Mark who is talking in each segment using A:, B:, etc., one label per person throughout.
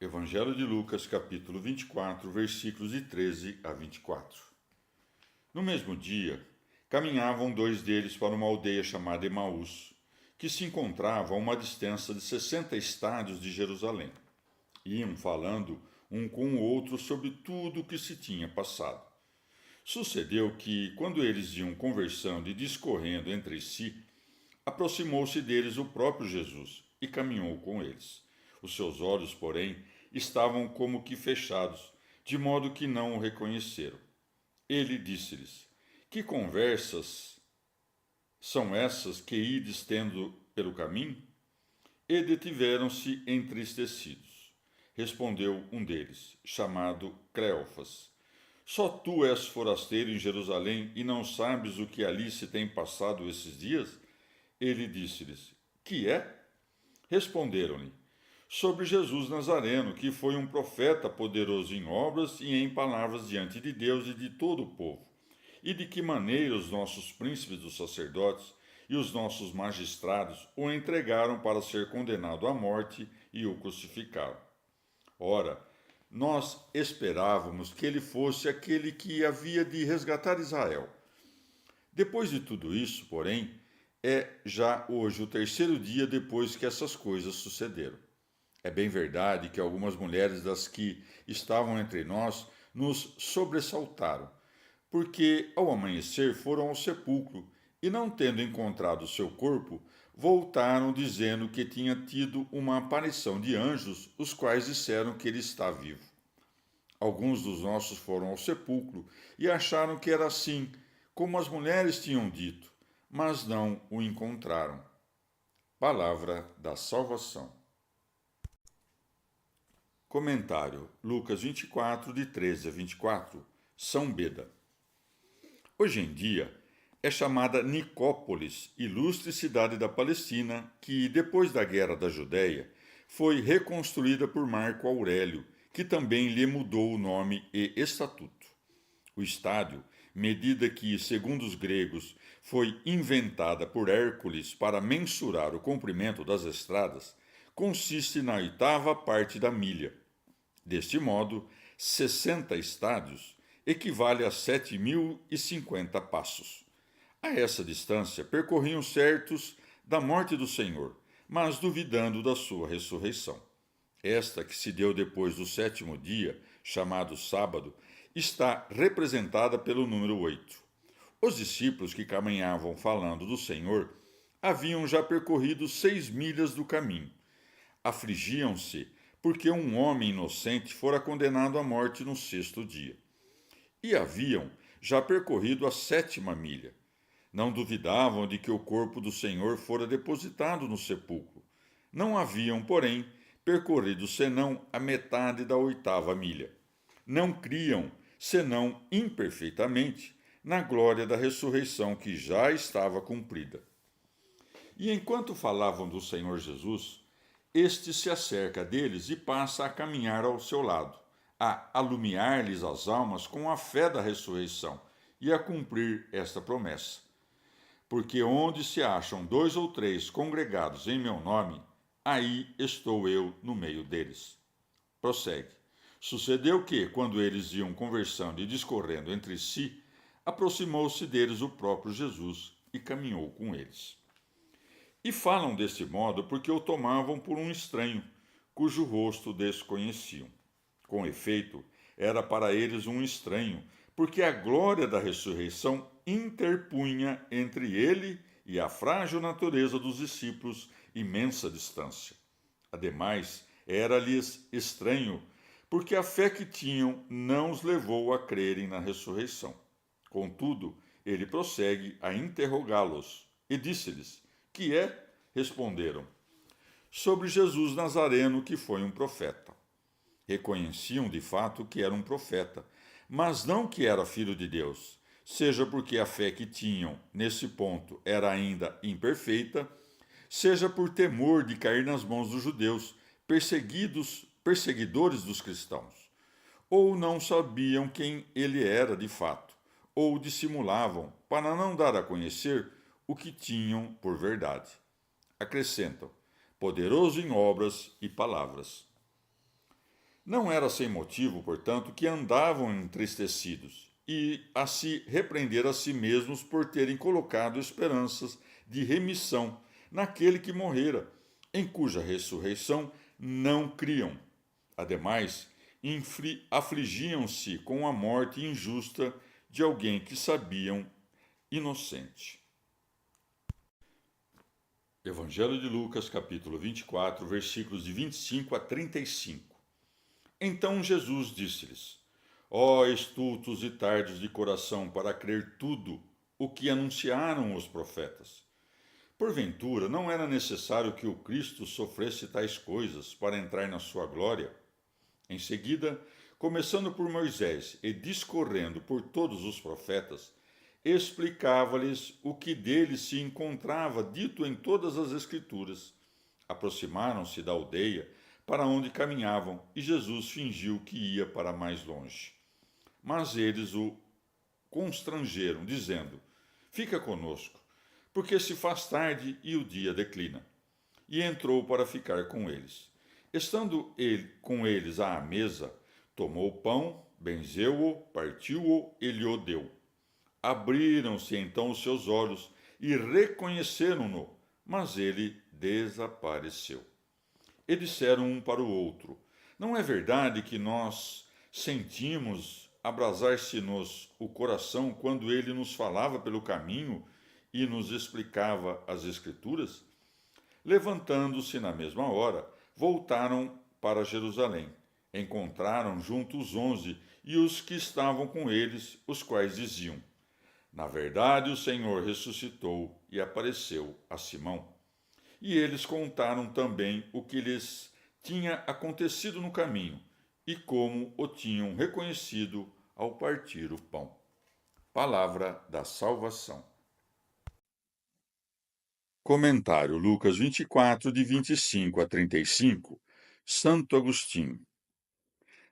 A: Evangelho de Lucas, capítulo 24, versículos de 13 a 24. No mesmo dia, caminhavam dois deles para uma aldeia chamada Emaús, que se encontrava a uma distância de 60 estádios de Jerusalém. Iam falando um com o outro sobre tudo o que se tinha passado. Sucedeu que, quando eles iam conversando e discorrendo entre si, aproximou-se deles o próprio Jesus e caminhou com eles. Os seus olhos, porém, estavam como que fechados, de modo que não o reconheceram. Ele disse-lhes: Que conversas são essas que ides tendo pelo caminho? E detiveram-se entristecidos. Respondeu um deles, chamado Cleofas: Só tu és forasteiro em Jerusalém e não sabes o que ali se tem passado esses dias? Ele disse-lhes: Que é? Responderam-lhe: Sobre Jesus Nazareno, que foi um profeta poderoso em obras e em palavras diante de Deus e de todo o povo, e de que maneira os nossos príncipes dos sacerdotes e os nossos magistrados o entregaram para ser condenado à morte e o crucificaram. Ora, nós esperávamos que ele fosse aquele que havia de resgatar Israel. Depois de tudo isso, porém, é já hoje o terceiro dia depois que essas coisas sucederam. É bem verdade que algumas mulheres das que estavam entre nós nos sobressaltaram, porque ao amanhecer foram ao sepulcro e, não tendo encontrado seu corpo, voltaram dizendo que tinha tido uma aparição de anjos, os quais disseram que ele está vivo. Alguns dos nossos foram ao sepulcro e acharam que era assim, como as mulheres tinham dito, mas não o encontraram. Palavra da salvação. Comentário: Lucas 24, de 13 a 24, São Beda. Hoje em dia é chamada Nicópolis, ilustre cidade da Palestina, que, depois da Guerra da Judéia, foi reconstruída por Marco Aurélio, que também lhe mudou o nome e estatuto. O estádio, medida que, segundo os gregos, foi inventada por Hércules para mensurar o comprimento das estradas, consiste na oitava parte da milha. Deste modo, 60 estádios equivale a 7.050 passos. A essa distância percorriam certos da morte do Senhor, mas duvidando da sua ressurreição. Esta, que se deu depois do sétimo dia, chamado sábado, está representada pelo número 8. Os discípulos que caminhavam falando do Senhor haviam já percorrido 6 milhas do caminho. Afligiam-se porque um homem inocente fora condenado à morte no sexto dia. E haviam já percorrido a 7ª milha. Não duvidavam de que o corpo do Senhor fora depositado no sepulcro. Não haviam, porém, percorrido senão a metade da 8ª milha. Não criam, senão imperfeitamente, na glória da ressurreição que já estava cumprida. E enquanto falavam do Senhor Jesus, este se acerca deles e passa a caminhar ao seu lado, a alumiar-lhes as almas com a fé da ressurreição e a cumprir esta promessa. Porque onde se acham 2 ou 3 congregados em meu nome, aí estou eu no meio deles. Prossegue. Sucedeu que, quando eles iam conversando e discorrendo entre si, aproximou-se deles o próprio Jesus e caminhou com eles. E falam deste modo porque o tomavam por um estranho, cujo rosto desconheciam. Com efeito, era para eles um estranho, porque a glória da ressurreição interpunha entre ele e a frágil natureza dos discípulos imensa distância. Ademais, era-lhes estranho, porque a fé que tinham não os levou a crerem na ressurreição. Contudo, ele prossegue a interrogá-los e disse-lhes: Que é? Responderam: Sobre Jesus Nazareno, que foi um profeta. Reconheciam de fato que era um profeta, mas não que era filho de Deus, seja porque a fé que tinham nesse ponto era ainda imperfeita, seja por temor de cair nas mãos dos judeus, perseguidores dos cristãos. Ou não sabiam quem ele era de fato, ou dissimulavam para não dar a conhecer o que tinham por verdade. Acrescentam: poderoso em obras e palavras. Não era sem motivo, portanto, que andavam entristecidos e a se repreender a si mesmos por terem colocado esperanças de remissão naquele que morrera, em cuja ressurreição não criam. Ademais, afligiam-se com a morte injusta de alguém que sabiam inocente. Evangelho de Lucas, capítulo 24, versículos de 25 a 35. Então Jesus disse-lhes: Ó estultos e tardos de coração para crer tudo o que anunciaram os profetas. Porventura, não era necessário que o Cristo sofresse tais coisas para entrar na sua glória? Em seguida, começando por Moisés e discorrendo por todos os profetas, explicava-lhes o que dele se encontrava dito em todas as Escrituras. Aproximaram-se da aldeia para onde caminhavam e Jesus fingiu que ia para mais longe. Mas eles o constrangeram, dizendo: Fica conosco, porque se faz tarde e o dia declina. E entrou para ficar com eles. Estando ele com eles à mesa, tomou o pão, benzeu-o, partiu-o e lhe o deu. Abriram-se então os seus olhos e reconheceram-no, mas ele desapareceu. E disseram um para o outro: Não é verdade que nós sentimos abrasar-se-nos o coração quando ele nos falava pelo caminho e nos explicava as Escrituras? Levantando-se na mesma hora, voltaram para Jerusalém. Encontraram junto os 11 e os que estavam com eles, os quais diziam: Na verdade, o Senhor ressuscitou e apareceu a Simão. E eles contaram também o que lhes tinha acontecido no caminho e como o tinham reconhecido ao partir o pão. Palavra da salvação. Comentário Lucas 24, de 25 a 35. Santo Agostinho.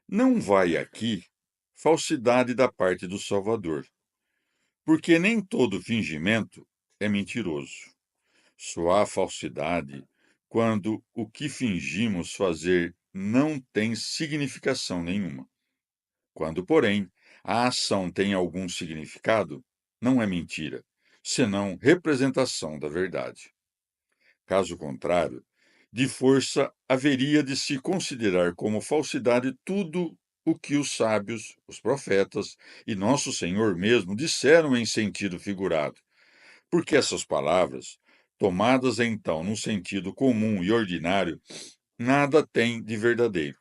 A: Não vai aqui falsidade da parte do Salvador, porque nem todo fingimento é mentiroso. Só há falsidade quando o que fingimos fazer não tem significação nenhuma. Quando, porém, a ação tem algum significado, não é mentira, senão representação da verdade. Caso contrário, de força haveria de se considerar como falsidade tudo o que os sábios, os profetas e nosso Senhor mesmo disseram em sentido figurado, porque essas palavras, tomadas então num sentido comum e ordinário, nada têm de verdadeiro.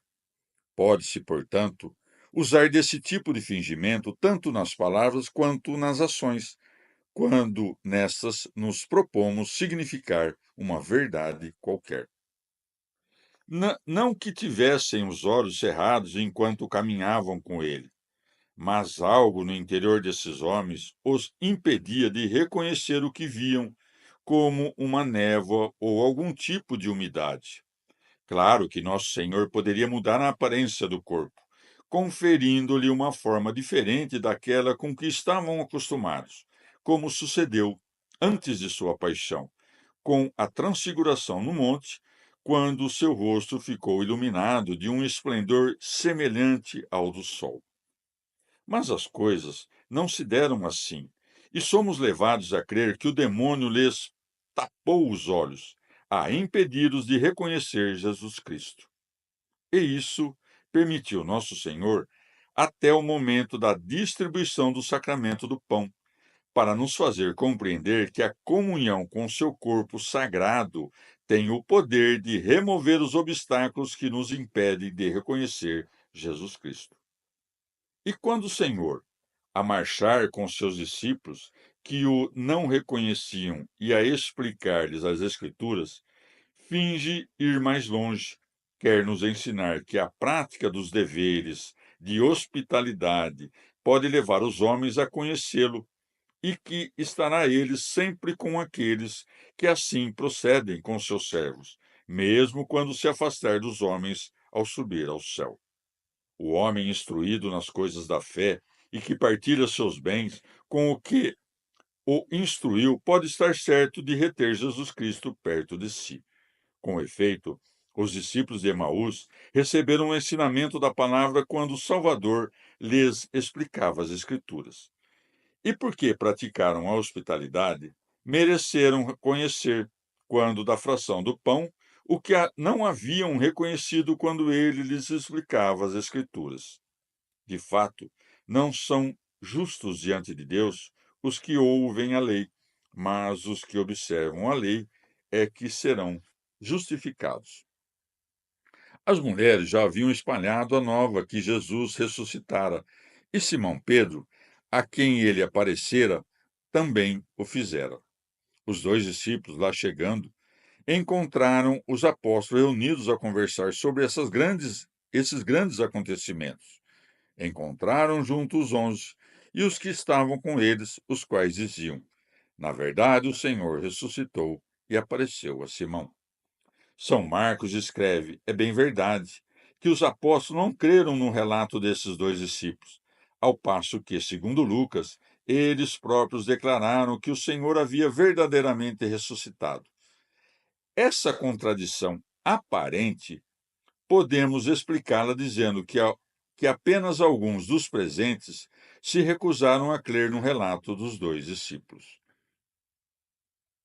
A: Pode-se, portanto, usar desse tipo de fingimento tanto nas palavras quanto nas ações, quando nessas nos propomos significar uma verdade qualquer. Não que tivessem os olhos cerrados enquanto caminhavam com ele, mas algo no interior desses homens os impedia de reconhecer o que viam, como uma névoa ou algum tipo de umidade. Claro que nosso Senhor poderia mudar a aparência do corpo, conferindo-lhe uma forma diferente daquela com que estavam acostumados, como sucedeu antes de sua paixão, com a transfiguração no monte, quando seu rosto ficou iluminado de um esplendor semelhante ao do sol. Mas as coisas não se deram assim, e somos levados a crer que o demônio lhes tapou os olhos, a impedi-los de reconhecer Jesus Cristo. E isso permitiu nosso Senhor até o momento da distribuição do sacramento do pão, para nos fazer compreender que a comunhão com seu corpo sagrado tem o poder de remover os obstáculos que nos impedem de reconhecer Jesus Cristo. E quando o Senhor, a marchar com seus discípulos, que o não reconheciam, e a explicar-lhes as Escrituras, finge ir mais longe, quer nos ensinar que a prática dos deveres de hospitalidade pode levar os homens a conhecê-lo e que estará ele sempre com aqueles que assim procedem com seus servos, mesmo quando se afastar dos homens ao subir ao céu. O homem instruído nas coisas da fé e que partilha seus bens com o que o instruiu pode estar certo de reter Jesus Cristo perto de si. Com efeito, Os discípulos de Emaús receberam o ensinamento da palavra quando o Salvador lhes explicava as Escrituras. E porque praticaram a hospitalidade, mereceram conhecer, quando da fração do pão, o que não haviam reconhecido quando ele lhes explicava as Escrituras. De fato, não são justos diante de Deus os que ouvem a lei, mas os que observam a lei é que serão justificados. As mulheres já haviam espalhado a nova que Jesus ressuscitara, e Simão Pedro, a quem ele aparecera, também o fizera. Os dois discípulos, lá chegando, encontraram os apóstolos reunidos a conversar sobre esses grandes acontecimentos. Encontraram junto os 11 e os que estavam com eles, os quais diziam: Na verdade, o Senhor ressuscitou e apareceu a Simão. São Marcos escreve: é bem verdade que os apóstolos não creram no relato desses dois discípulos, ao passo que, segundo Lucas, eles próprios declararam que o Senhor havia verdadeiramente ressuscitado. Essa contradição aparente podemos explicá-la dizendo que apenas alguns dos presentes se recusaram a crer no relato dos dois discípulos.